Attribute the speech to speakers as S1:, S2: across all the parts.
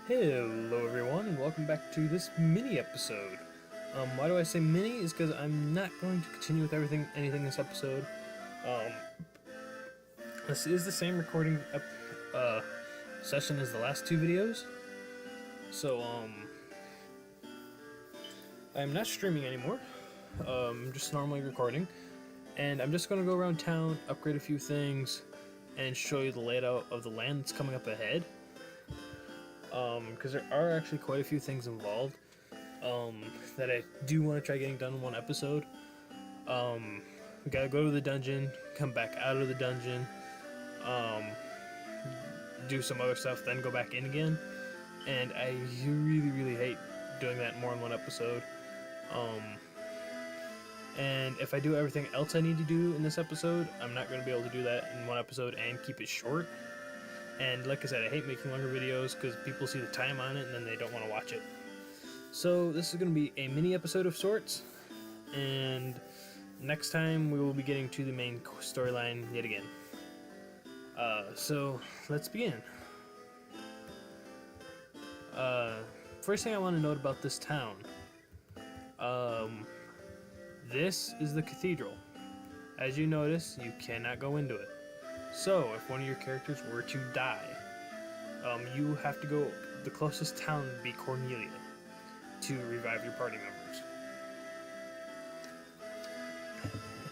S1: Hello everyone and welcome back to this mini episode. Why do I say mini? Is because I'm not going to continue with anything this episode. This is the same recording session as the last two videos. So I'm not streaming anymore. I'm just normally recording, and I'm just going to go around town, upgrade a few things, and show you the layout of the land that's coming up ahead. Because there are actually quite a few things involved that I do want to try getting done in one episode. We gotta go to the dungeon, come back out of the dungeon, do some other stuff, then go back in again. And I really hate doing that more in one episode. And if I do everything else I need to do in this episode, I'm not going to be able to do that in one episode and keep it short. And like I said, I hate making longer videos because people see the time on it and then they don't want to watch it. So this is going to be a mini episode of sorts, and next time we will be getting to the main storyline yet again. So let's begin. First thing I want to note about this town. This is the cathedral. As you notice, you cannot go into it. So, if one of your characters were to die, you have to go. The closest town would be Cornelia to revive your party members.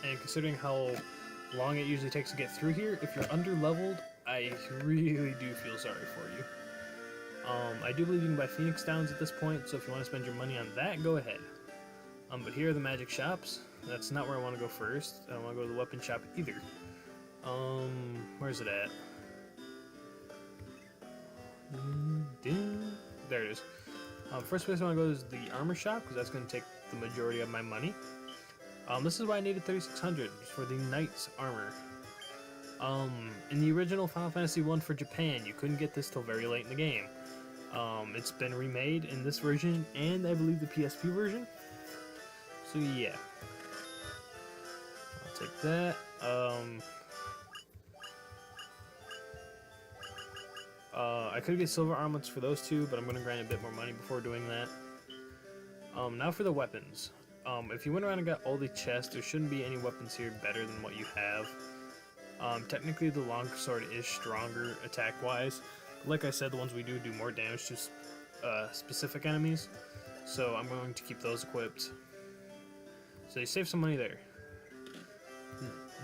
S1: And considering how long it usually takes to get through here, if you're under-leveled, I really do feel sorry for you. I do believe you can buy Phoenix Downs at this point, so if you want to spend your money on that, go ahead. But here are the magic shops. That's not where I want to go first. I don't want to go to the weapon shop either. Where's it at? There it is. First place I want to go is the armor shop, because that's going to take the majority of my money. This is why I needed 3,600 for the knight's armor. In the original Final Fantasy I for Japan, you couldn't get this till very late in the game. It's been remade in this version, and I believe the PSP version. So yeah. I'll take that. I could get silver armlets for those two, but I'm going to grind a bit more money before doing that. Now for the weapons. If you went around and got all the chests, there shouldn't be any weapons here better than what you have. Technically, the longsword is stronger attack-wise. Like I said, the ones we do more damage to specific enemies, so I'm going to keep those equipped. So you save some money there.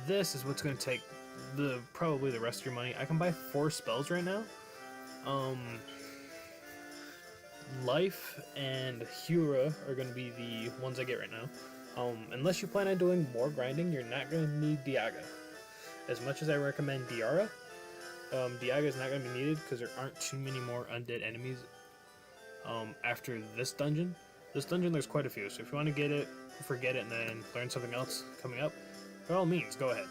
S1: This is what's going to take probably the rest of your money. I can buy 4 spells right now. Life and Hura are going to be the ones I get right now. Unless you plan on doing more grinding, you're not going to need Diaga. As much as I recommend Diara, Diaga is not going to be needed because there aren't too many more undead enemies after this dungeon. This dungeon, there's quite a few, so if you want to get it, forget it, and then learn something else coming up, by all means, go ahead.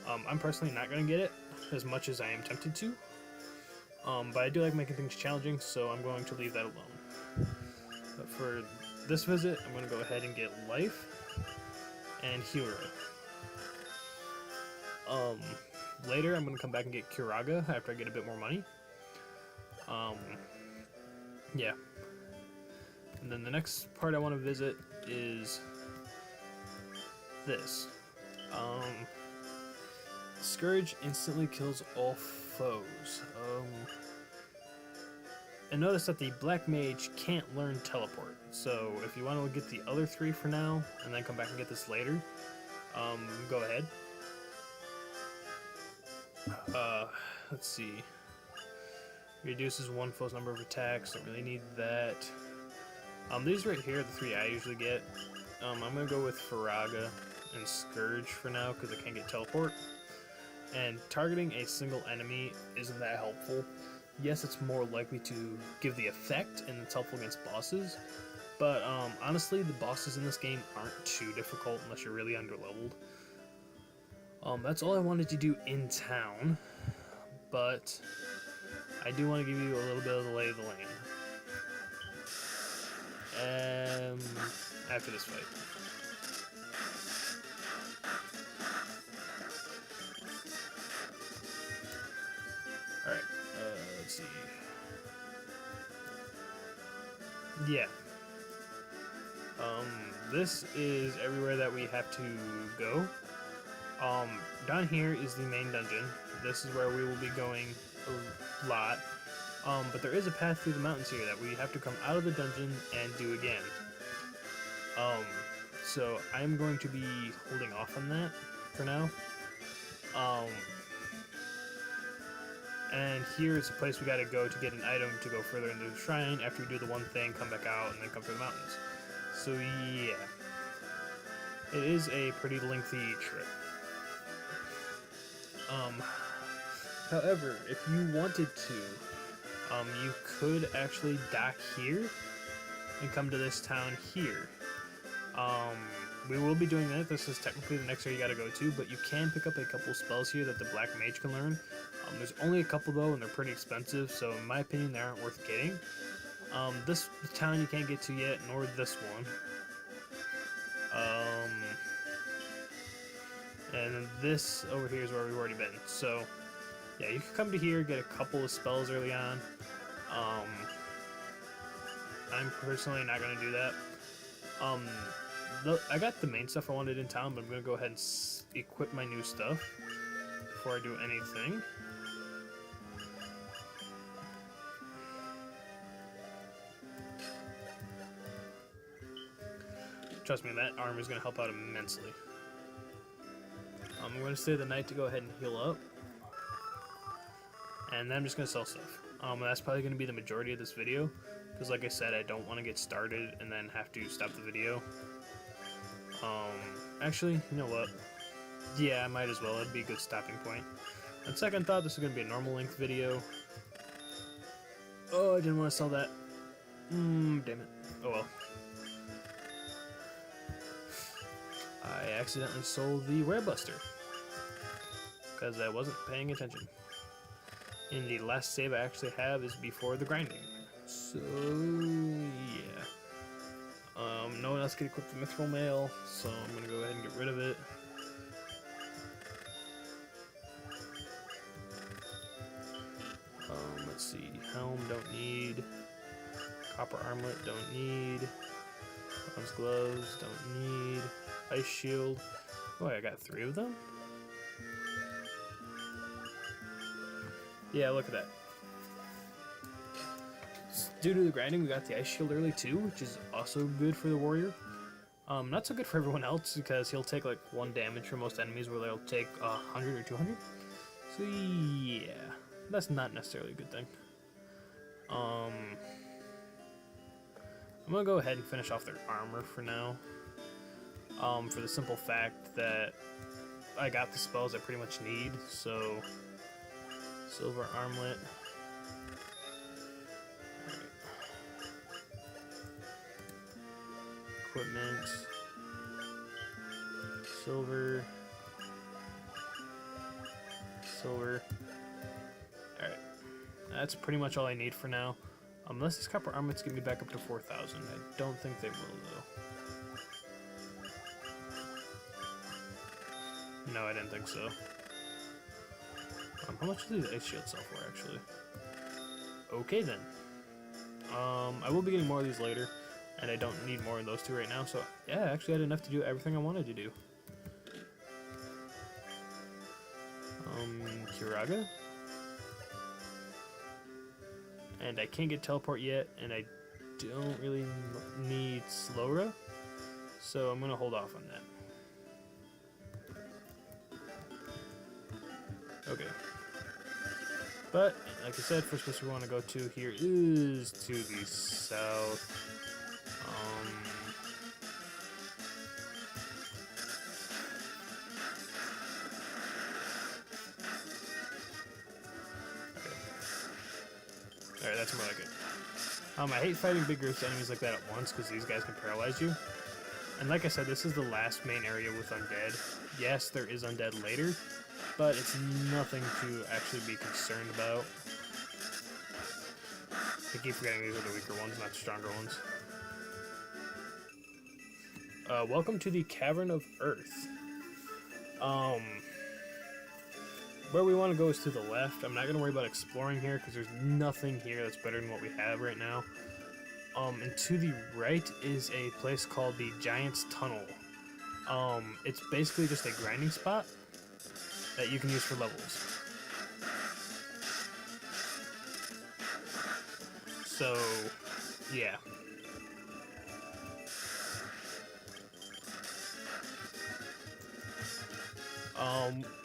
S1: I'm personally not going to get it as much as I am tempted to. But I do like making things challenging, so I'm going to leave that alone. But for this visit, I'm going to go ahead and get Life and Hura. Later, I'm going to come back and get Kiraga after I get a bit more money. Yeah. And then the next part I want to visit is this. Scourge instantly kills all foes. And notice that the Black Mage can't learn Teleport. So if you want to get the other 3 for now, and then come back and get this later, go ahead. Let's see. Reduces one foe's number of attacks. Don't really need that. These right here are the 3 I usually get. I'm gonna go with Faraga and Scourge for now because I can't get Teleport. And targeting a single enemy isn't that helpful. Yes, it's more likely to give the effect, and it's helpful against bosses. But honestly, the bosses in this game aren't too difficult unless you're really underleveled. That's all I wanted to do in town. But I do want to give you a little bit of the lay of the land. After this fight. Alright, let's see. Yeah. This is everywhere that we have to go. Down here is the main dungeon. This is where we will be going a lot. But there is a path through the mountains here that we have to come out of the dungeon and do again. So I'm going to be holding off on that for now. And here's a place we gotta go to get an item to go further into the shrine. After we do the one thing, come back out, and then come through the mountains. So yeah, it is a pretty lengthy trip. However, if you wanted to, you could actually dock here and come to this town here. We will be doing that. This is technically the next area you gotta go to, but you can pick up a couple spells here that the Black Mage can learn. There's only a couple though, and they're pretty expensive, so in my opinion, they aren't worth getting. This town you can't get to yet, nor this one. And then this over here is where we've already been. So, yeah, you can come to here, get a couple of spells early on. I'm personally not going to do that. I got the main stuff I wanted in town, but I'm going to go ahead and equip my new stuff before I do anything. Trust me, that armor is going to help out immensely. I'm going to stay the night to go ahead and heal up. And then I'm just going to sell stuff. That's probably going to be the majority of this video. Because like I said, I don't want to get started and then have to stop the video. Actually, you know what? Yeah, I might as well. It'd be a good stopping point. On second thought, this is going to be a normal length video. Oh, I didn't want to sell that. Damn it. Oh well. I accidentally sold the Rarebuster because I wasn't paying attention. And the last save I actually have is before the grinding. So yeah. No one else can equip the Mithril Mail, so I'm gonna go ahead and get rid of it. Let's see. Helm don't need. Copper armlet don't need. Bronze gloves don't need. Ice shield. Oh, I got 3 of them? Yeah, look at that. Due to the grinding, we got the ice shield early too, which is also good for the warrior. Not so good for everyone else because he'll take like 1 damage from most enemies, where they'll take 100 or 200. So yeah, that's not necessarily a good thing. I'm gonna go ahead and finish off their armor for now. For the simple fact that I got the spells I pretty much need, so silver armlet. Alright. Equipment. Silver. Silver. Alright. That's pretty much all I need for now. Unless this copper armlet's get me back up to 4,000. I don't think they will though. No, I didn't think so. How much do these ice shields sell for, actually? Okay, then. I will be getting more of these later, and I don't need more of those 2 right now, so yeah, I actually had enough to do everything I wanted to do. Kiraga? And I can't get teleport yet, and I don't really need Slowra, so I'm gonna hold off on that. Okay. But, like I said, first place we want to go to here is to the south. Okay. Alright, that's more like it. I hate fighting big groups of enemies like that at once, because these guys can paralyze you. And like I said, this is the last main area with undead. Yes, there is undead later, but it's nothing to actually be concerned about. I keep forgetting these are the weaker ones, not the stronger ones. Welcome to the Cavern of Earth. Where we want to go is to the left. I'm not going to worry about exploring here because there's nothing here that's better than what we have right now. And to the right is a place called the Giant's Tunnel. It's basically just a grinding spot that you can use for levels. So, yeah.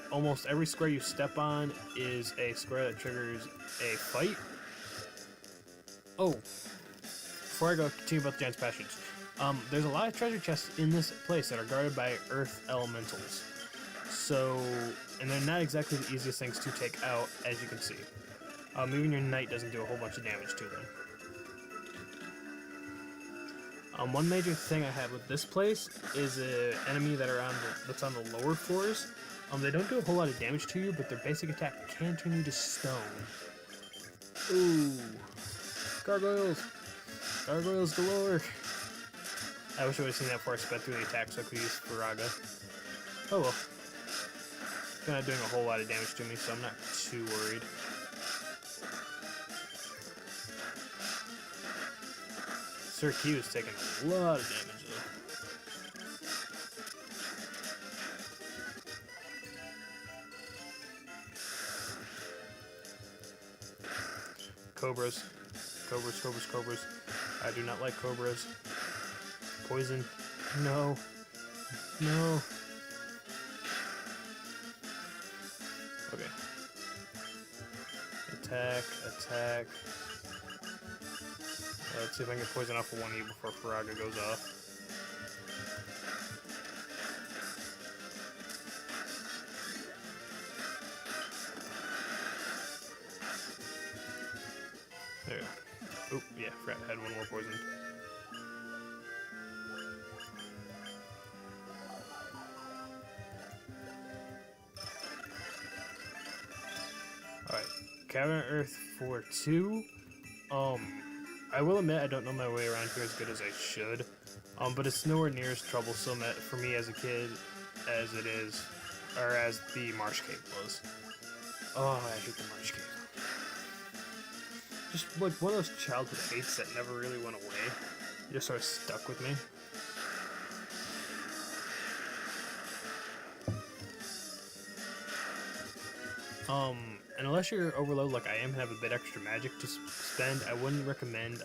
S1: Almost every square you step on is a square that triggers a fight. Oh, before I go continue about the Giant's Passage, there's a lot of treasure chests in this place that are guarded by Earth Elementals. So, and they're not exactly the easiest things to take out, as you can see. Even your knight doesn't do a whole bunch of damage to them. One major thing I have with this place is an enemy that's on the lower floors. They don't do a whole lot of damage to you, but their basic attack can turn you to stone. Ooh. Gargoyles! Gargoyles galore! I wish I would have seen that before I sped through the attack so I could use Faraga. Oh well. They're not doing a whole lot of damage to me, so I'm not too worried. Sir Q is taking a lot of damage though. Cobras. Cobras, cobras, cobras. I do not like cobras. Poison. No. No. Okay. Attack, attack. Let's see if I can get poison off of one of you before Faraga goes off. There. Oop, yeah, forgot I had one more poison. Alright, Cavern of Earth 4-2. I will admit I don't know my way around here as good as I should, but it's nowhere near as troublesome for me as a kid as it is, or as the Marsh Cave was. Oh, I hate the Marsh Cave. Just like one of those childhood hates that never really went away. It just sort of stuck with me. And unless you're overloaded like I am and have a bit extra magic to spend, I wouldn't recommend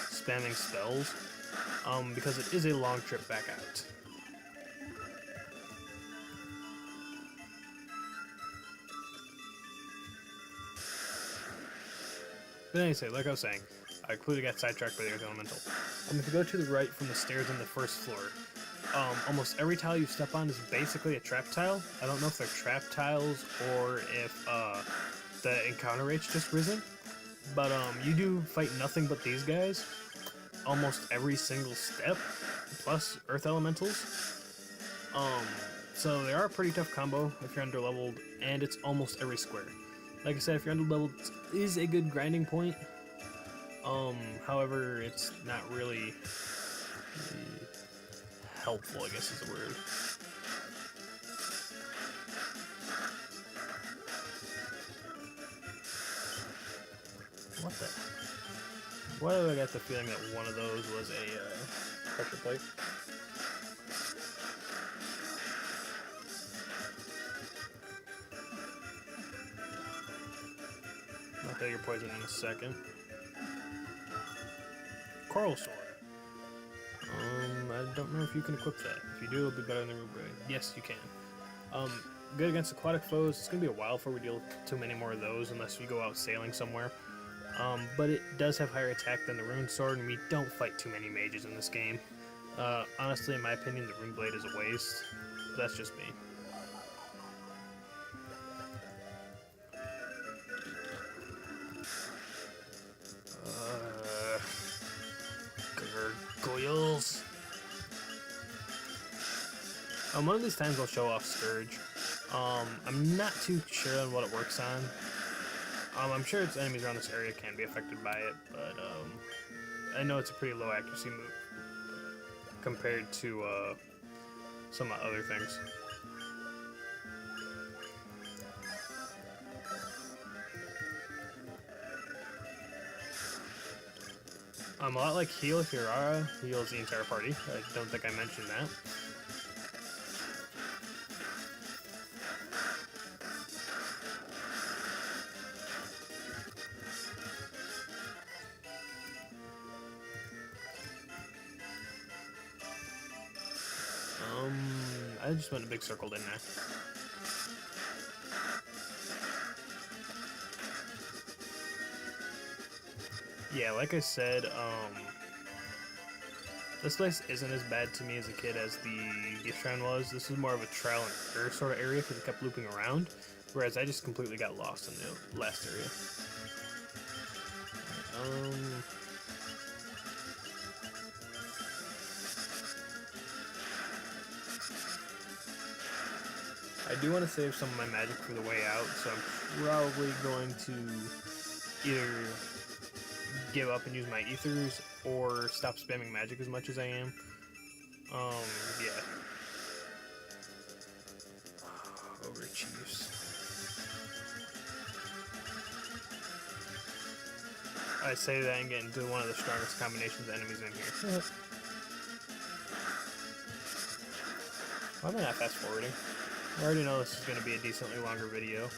S1: spamming spells, because it is a long trip back out. But anyway, like I was saying, I clearly got sidetracked by the Earth Elemental. If you go to the right from the stairs on the first floor, almost every tile you step on is basically a trap tile. I don't know if they're trap tiles or if the encounter rate's just risen, but you do fight nothing but these guys almost every single step, plus Earth Elementals. So they are a pretty tough combo if you're underleveled, and it's almost every square. Like I said, if you're underleveled, it is a good grinding point. However, it's not really helpful, I guess is the word. What the? Why do I got the feeling that one of those was a pressure plate? I'll hit your poison in a second. Coral Sword. I don't know if you can equip that. If you do, it'll be better than the Ruby. Yes, you can. Good against aquatic foes. It's gonna be a while before we deal with too many more of those, unless we go out sailing somewhere. But it does have higher attack than the Rune Sword, and we don't fight too many mages in this game. Honestly, in my opinion, the Rune Blade is a waste. But that's just me. Gargoyles. One of these times I'll show off Scourge. I'm not too sure on what it works on. I'm sure its enemies around this area can be affected by it, but I know it's a pretty low accuracy move compared to some other things. A lot like Heal, Hirara heals the entire party. I don't think I mentioned that. I just went a big circle, didn't I? Yeah, like I said, this place isn't as bad to me as a kid as the gift shrine was. This is more of a trial and error sort of area because it kept looping around, whereas I just completely got lost in the last area. I do want to save some of my magic for the way out, so I'm probably going to either give up and use my ethers or stop spamming magic as much as I am. Yeah. Ogre Chiefs. I say that and get into one of the strongest combinations of enemies in here. Why am I not fast forwarding? I already know this is going to be a decently longer video.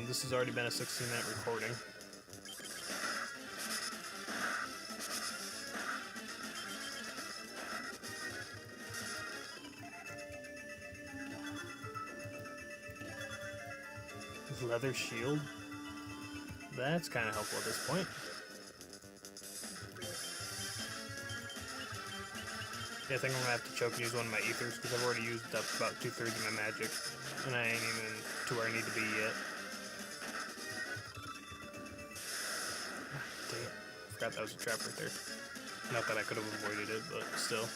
S1: This has already been a 16-minute recording. Leather shield? That's kind of helpful at this point. Yeah, I think I'm gonna have to choke and use one of my ethers because I've already used up about 2/3 of my magic, and I ain't even to where I need to be yet. Dang it. Forgot that was a trap right there. Not that I could have avoided it, but still.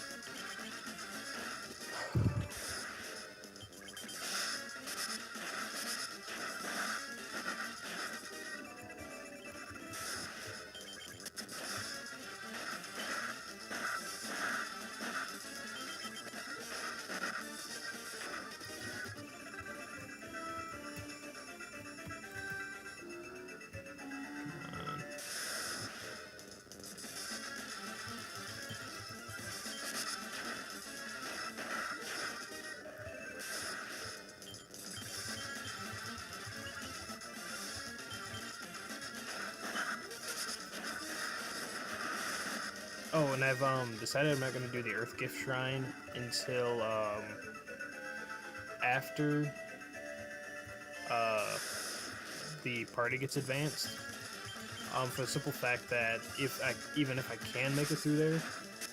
S1: Oh, and I've decided I'm not going to do the Earth Gift Shrine until after the party gets advanced. For the simple fact that even if I can make it through there,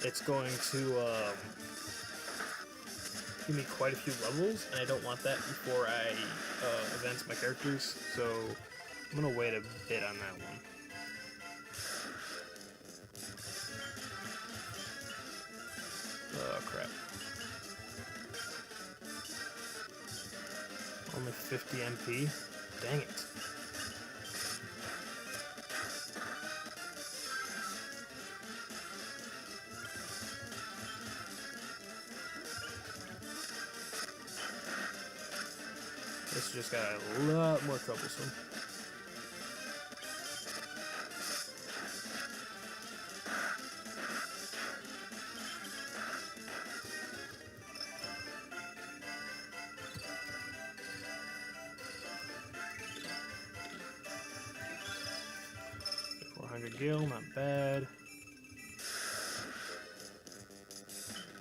S1: it's going to give me quite a few levels, and I don't want that before I advance my characters. So I'm going to wait a bit on that one. Oh, crap. Only 50 MP? Dang it. This just got a lot more troublesome. Gil, not bad.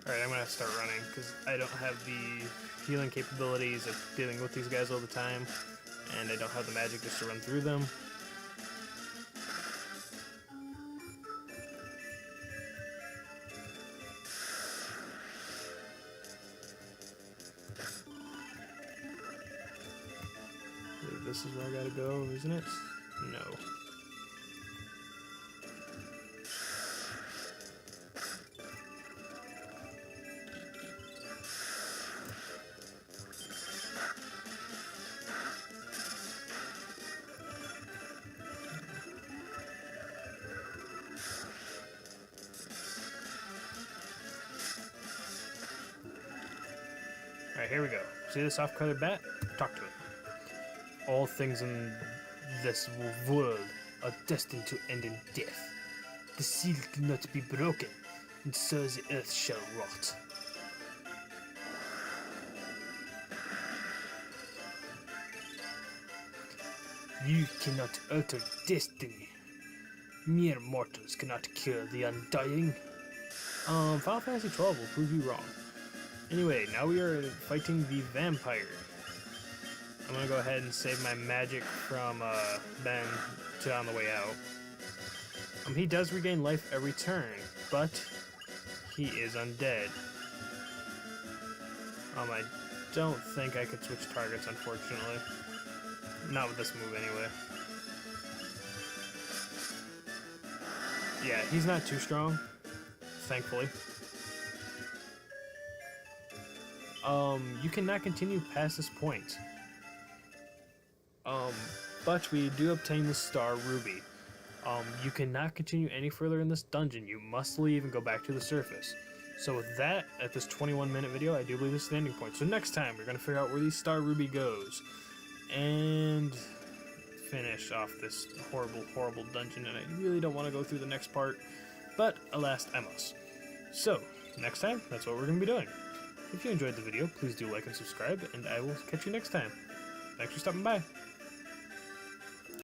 S1: Alright, I'm gonna have to start running because I don't have the healing capabilities of dealing with these guys all the time, and I don't have the magic just to run through them. This is where I gotta go, isn't it? No. Alright, here we go. See this off-colored bat? Talk to it. All things in this world are destined to end in death. The seal cannot be broken, and so the earth shall rot. You cannot alter destiny. Mere mortals cannot kill the undying. Final Fantasy XII will prove you wrong. Anyway, now we are fighting the vampire. I'm gonna go ahead and save my magic from Ben to on the way out. He does regain life every turn, but he is undead. I don't think I could switch targets, unfortunately. Not with this move, anyway. Yeah, he's not too strong, thankfully. You cannot continue past this point. But we do obtain the Star Ruby. You cannot continue any further in this dungeon. You must leave and go back to the surface. So with that, at this 21-minute video, I do believe this is the ending point. So next time, we're going to figure out where the Star Ruby goes. And finish off this horrible, horrible dungeon. And I really don't want to go through the next part. But alas, I must. So, next time, that's what we're going to be doing. If you enjoyed the video, please do like and subscribe. And I will catch you next time. Thanks for stopping by.